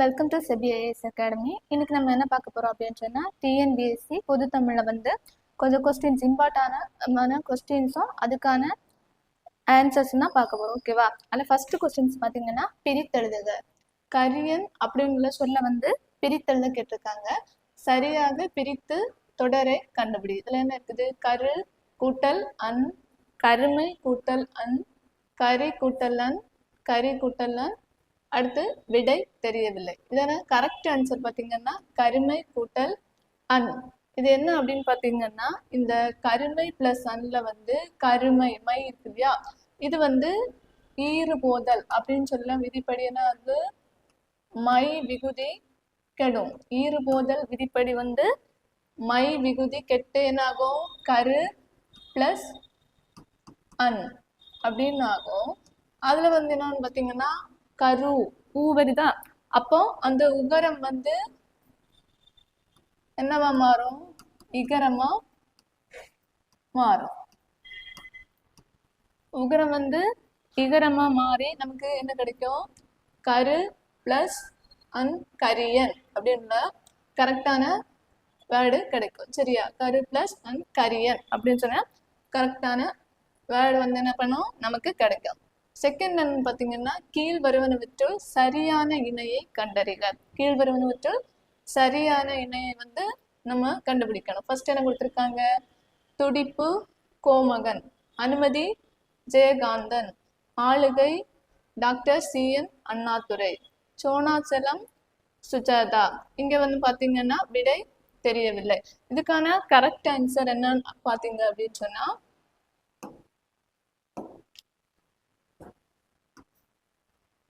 Welcome to SEBI IAS academy. இன்னைக்கு நம்ம என்ன பார்க்க போறோம் அப்படின்னு சொன்னா, டிஎன்பிஎஸ்சி பொது தமிழ்ல கொஞ்சம் கொஸ்டின்ஸ் இம்பார்ட்டான கொஸ்டின்ஸும் அதுக்கான ஆன்சர்ஸ் தான் பார்க்க போறோம். ஓகேவா? அதில் ஃபர்ஸ்ட் கொஸ்டின்ஸ் பார்த்தீங்கன்னா, பிரித்தெழுதுக. கரியன் அப்படிங்கிற சொல்ல பிரித்தெழுத கேட்டிருக்காங்க. சரியாக பிரித்து தொடரை கண்டுபிடி. இதுல என்ன இருக்குது? கரு கூட்டல் அன், கருமை கூட்டல் அன், கரி கூட்டல் அன், கரி கூட்டல் அன், அடுத்து விடை தெரியவில்லை. இதான கரெக்ட் ஆன்சர் பார்த்தீங்கன்னா கருமை கூட்டல் அன். இது என்ன அப்படின்னு பார்த்தீங்கன்னா, இந்த கருமை பிளஸ் அன்ல கருமை மை இருக்கு இல்லையா, இது ஈறு போதல் அப்படின்னு சொல்ல விதிப்படி என்ன மை விகுதி கெடும். ஈறு போதல் விதிப்படி மை விகுதி கெட்டு என்ன ஆகும்? கரு பிளஸ் அன் அப்படின்னு ஆகும். அதுல என்னன்னு பார்த்தீங்கன்னா கரு ஊ வருதா, அப்போ அந்த உகரம் என்னவா மாறும்? இகரமா மாறும். உகரம் இகரமா மாறி நமக்கு என்ன கிடைக்கும்? கரு பிளஸ் அன் கரியன் அப்படின்ற கரெக்டான வேர்டு கிடைக்கும். சரியா? கரு பிளஸ் அன் கரியன் அப்படின்னு சொன்னா கரெக்டான வேர்டு என்ன பண்ணும்? நமக்கு கிடைக்கும். செகண்ட் என்ன பார்த்தீங்கன்னா, கீழ் வருவனவற்றுள் சரியான இணையை கண்டறிக. கீழ் வருவனவற்றுள் சரியான இணையை நம்ம கண்டுபிடிக்கணும். ஃபர்ஸ்ட் என்ன கொடுத்துருக்காங்க? துடிப்பு கோமகன், அனுமதி ஜெயகாந்தன், ஆளுகை டாக்டர் CN அண்ணாதுரை, சோனாச்சலம் சுஜாதா. இங்க பாத்தீங்கன்னா விடை தெரியவில்லை. இதுக்கான கரெக்ட் ஆன்சர் என்னன்னு பாத்தீங்க அப்படின்னு சொன்னா,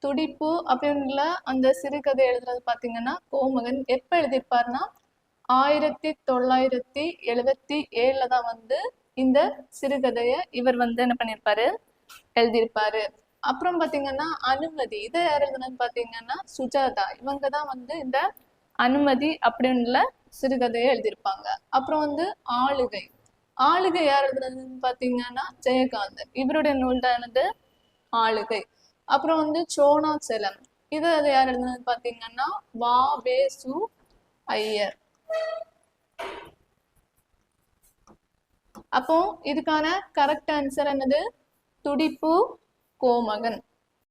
துடிப்பு அப்படின்ற அந்த சிறுகதை எழுதுறது பாத்தீங்கன்னா கோமகன் எப்ப எழுதியிருப்பாருன்னா 1977 தான் இந்த சிறுகதைய இவர் என்ன பண்ணியிருப்பாரு? எழுதியிருப்பாரு. அப்புறம் பாத்தீங்கன்னா அனுமதி, இதை யார் எழுதுனது பாத்தீங்கன்னா சுஜாதா. இவங்க தான் இந்த அனுமதி அப்படின்ற சிறுகதையை எழுதியிருப்பாங்க. அப்புறம் ஆளுகை, ஆளுகை யார் எழுதுனதுன்னு பாத்தீங்கன்னா ஜெயகாந்தன். இவருடைய நூல் தான் ஆளுகை. அப்புறம் சோனாச்சலம், இது யார் எழுதுனது பாத்தீங்கன்னா வ.வே.சு. ஐயர். அப்போ இதுக்கான கரெக்ட் ஆன்சர் என்னது? துடிப்பு கோமகன்.